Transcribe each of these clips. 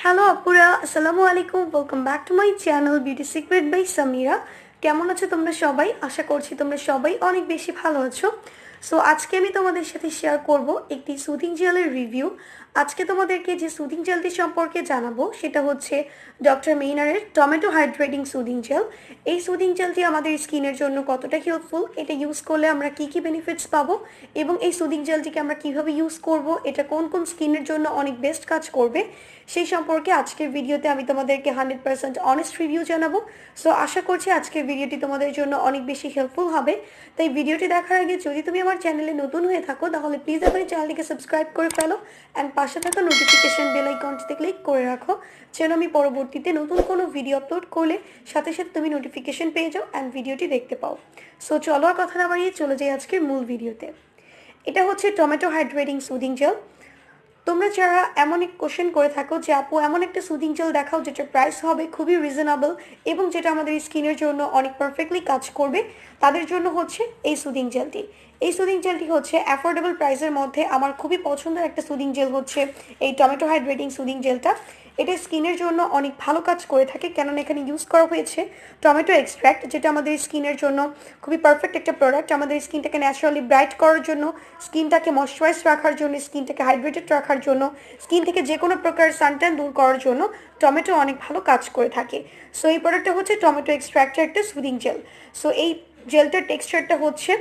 Hello আপুরা, আসসালামু আলাইকুম। Welcome back to my channel beauty secret by Samira. কেমন আছো তোমরা সবাই? আশা করছি তোমরা সবাই অনেক বেশি ভালো আছো। সো আজকে আমি তোমাদের সাথে শেয়ার করব একটি সুদিং জেলের রিভিউ। আজকে তোমাদেরকে যে সুদিং জেলটি সম্পর্কে জানাবো সেটা হচ্ছে ডক্টর মেইনারের টমেটো হাইড্রেটিং সুদিং জেল। এই সুদিং জেলটি আমাদের স্কিনের জন্য কতটা হেল্পফুল, এটা ইউজ করলে আমরা কি কি বেনিফিটস পাবো এবং এই সুদিং জেলটিকে আমরা কিভাবে ইউজ করব, এটা কোন কোন স্কিনের জন্য অনেক বেস্ট কাজ করবে সেই সম্পর্কে আজকের ভিডিওতে আমি তোমাদেরকে 100% অনেস্ট রিভিউ জানাবো। সো আশা করছি আজকের ভিডিওটি তোমাদের জন্য অনেক বেশি হেল্পফুল হবে। তাই ভিডিওটি দেখার আগে যদি তুমি আমার চ্যানেলে নতুন হয়ে থাকো তাহলে প্লিজ আমার চ্যানেলটিকে সাবস্ক্রাইব করে ফেলো অ্যান্ড পাশে থাকা নোটিফিকেশন বেল আইকনটিতে ক্লিক করে রাখো যেন আমি পরবর্তীতে নতুন কোনো ভিডিও আপলোড করলে সাথে সাথে তুমি নোটিফিকেশন পেয়ে যাও অ্যান্ড ভিডিওটি দেখতে পাও। সো চলো আর কথা না বাড়িয়ে চলে যাই আজকের মূল ভিডিওতে। এটা হচ্ছে টমেটো হাইড্রেটিং সুদিং জেল। তোমরা যারা এমন এক কোশ্চেন করে থাকো যে আপু এমন একটা সুদিং জেল দেখাও যেটার প্রাইস হবে খুবই রিজনেবল এবং যেটা আমাদের স্কিনের জন্য অনেক পারফেক্টলি কাজ করবে, তাদের জন্য হচ্ছে এই সুদিং জেলটি। এই সুদিং জেলটি হচ্ছে অ্যাফোর্ডেবল প্রাইসের মধ্যে আমার খুবই পছন্দের একটা সুদিং জেল হচ্ছে এই টমেটো হাইড্রেটিং সুদিং জেলটা। এটা স্কিনের জন্য অনেক ভালো কাজ করে থাকে, কেননা এখানে ইউজ করা হয়েছে টমেটো এক্সট্র্যাক্ট, যেটা আমাদের স্কিনের জন্য খুবই পারফেক্ট একটা প্রোডাক্ট। আমাদের স্কিনটাকে ন্যাচারালি ব্রাইট করার জন্য, স্কিনটাকে ময়শ্চারাইজ রাখার জন্য, স্কিনটাকে হাইড্রেটেড রাখার জন্য, স্কিন থেকে যে কোনো প্রকার সানট্যান দূর করার জন্য টমেটো অনেক ভালো কাজ করে থাকে। সো এই প্রোডাক্টটা হচ্ছে টমেটো এক্সট্র্যাক্টের একটা সুদিং জেল। সো এই জেলটার টেক্সচারটা হচ্ছে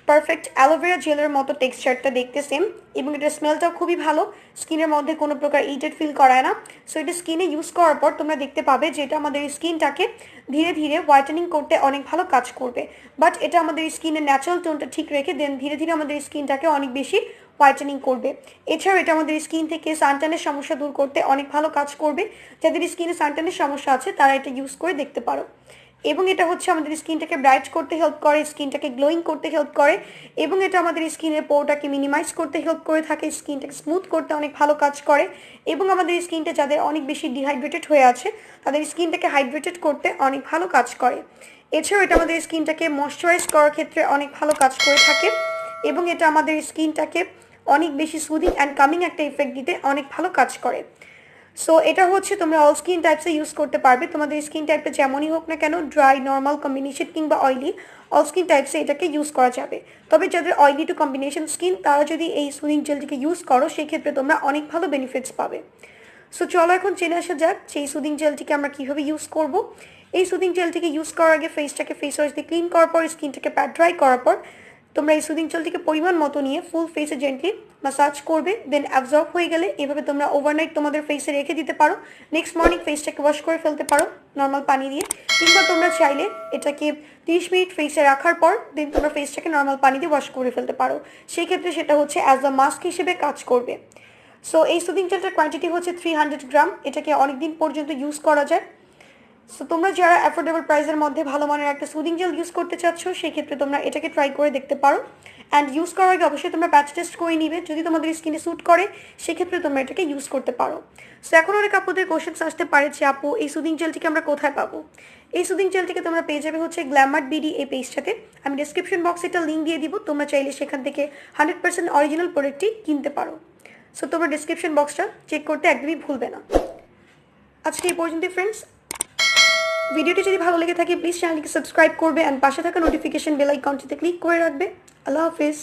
পারফেক্ট অ্যালোভেরা জেলের মতো টেক্সচারটা দেখতে সেম, এবং এটার স্মেলটাও খুবই ভালো, স্কিনের মধ্যে কোনো প্রকার ইরিটেট ফিল করায় না। সো এটা স্কিনে ইউজ করার পর তোমরা দেখতে পাবে যে এটা আমাদের স্কিনটাকে ধীরে ধীরে হোয়াইটেনিং করতে অনেক ভালো কাজ করবে। বাট এটা আমাদের স্কিনের ন্যাচারাল টোনটা ঠিক রেখে দেন ধীরে ধীরে আমাদের স্কিনটাকে অনেক বেশি হোয়াইটেনিং করবে। এছাড়াও এটা আমাদের স্কিন থেকে সানট্যানের সমস্যা দূর করতে অনেক ভালো কাজ করবে। যাদের স্কিনে সানট্যানের সমস্যা আছে তারা এটা ইউজ করে দেখতে পারো। এবং এটা হচ্ছে আমাদের স্কিনটাকে ব্রাইট করতে হেল্প করে, স্কিনটাকে গ্লোয়িং করতে হেল্প করে, এবং এটা আমাদের স্কিনের পোরটাকে মিনিমাইজ করতে হেল্প করে থাকে, স্কিনটাকে স্মুথ করতে অনেক ভালো কাজ করে, এবং আমাদের স্কিনটা যাদের অনেক বেশি ডিহাইড্রেটেড হয়ে আছে তাদের স্কিনটাকে হাইড্রেটেড করতে অনেক ভালো কাজ করে। এছাড়াও এটা আমাদের স্কিনটাকে ময়শ্চারাইজ করার ক্ষেত্রে অনেক ভালো কাজ করে থাকে, এবং এটা আমাদের স্কিনটাকে অনেক বেশি সুদিং অ্যান্ড কামিং একটা ইফেক্ট দিতে অনেক ভালো কাজ করে। সো এটা হচ্ছে তোমরা অল স্কিন টাইপসে ইউজ করতে পারবে, তোমাদের স্কিন টাইপটা যেমনই হোক না কেন, ড্রাই, নর্মাল, কম্বিনেশন কিংবা অয়েলি, অল স্কিন টাইপসে এটাকে ইউজ করা যাবে। তবে যাদের অয়েলি টু কম্বিনেশন স্কিন তারা যদি এই সুদিং জেলটিকে ইউজ করো সেক্ষেত্রে তোমরা অনেক ভালো বেনিফিটস পাবে। সো চলো এখন জেনে আসা যাক যে এই সুদিং জেলটিকে আমরা কীভাবে ইউজ করব। এই সুদিং জেলটিকে ইউজ করার আগে ফেসটাকে ফেস ওয়াশ দিয়ে ক্লিন করার পর, স্কিনটাকে প্যাড ড্রাই করার পর তোমরা এই সুদিং জেলটিকে পরিমাণ মতো নিয়ে ফুল ফেসে জেন্টলি মাসাজ করবে। দেন অ্যাবজর্ব হয়ে গেলে এভাবে তোমরা ওভারনাইট তোমাদের ফেসে রেখে দিতে পারো। নেক্সট মর্নিং ফেসটাকে ওয়াশ করে ফেলতে পারো নর্মাল পানি দিয়ে, কিংবা তোমরা চাইলে এটাকে 30 মিনিট ফেসে রাখার পর দেন তোমরা ফেসটাকে নর্মাল পানি দিয়ে ওয়াশ করে ফেলতে পারো। সেই ক্ষেত্রে সেটা হচ্ছে অ্যাজ আ মাস্ক হিসেবে কাজ করবে। সো এই সুদিং জেলটার কোয়ান্টিটি হচ্ছে 300 গ্রাম। এটাকে অনেকদিন পর্যন্ত ইউজ করা যায়। সো তোমরা যারা অ্যাফোর্ডেবল প্রাইসের মধ্যে ভালো মানের একটা সুদিং জেল ইউজ করতে চাচ্ছ সেক্ষেত্রে তোমরা এটাকে ট্রাই করে দেখতে পারো। অ্যান্ড ইউজ করার আগে অবশ্যই তোমরা প্যাচ টেস্ট করে নিবে, যদি তোমাদের স্কিনে স্যুট করে সেক্ষেত্রে তোমরা এটাকে ইউজ করতে পারো। সো এখন অনেক আপুদের কোশ্চেন্স আসতে পারে যে আপু এই সুদিং জেলটিকে আমরা কোথায় পাবো। এই সুদিং জেলটিকে তোমরা পেয়ে যাবে হচ্ছে গ্ল্যামার বিডি এই পেজটাতে। আমি ডিসক্রিপশন বক্সে একটা লিঙ্ক দিয়ে দিব, তোমরা চাইলে সেখান থেকে 100% অরিজিনাল প্রোডাক্টটি কিনতে পারো। সো তোমরা ডিসক্রিপশন বক্সটা চেক করতে একদমই ভুলবে না। আজকে এই পর্যন্ত ফ্রেন্ডস। ভিডিওটি যদি ভালো লেগে থাকে প্লিজ চ্যানেলটিকে সাবস্ক্রাইব করবে অ্যান্ড পাশে থাকা নোটিফিকেশন বেল আইকনটিতে ক্লিক করে রাখবে। আল্লাহ হাফিজ।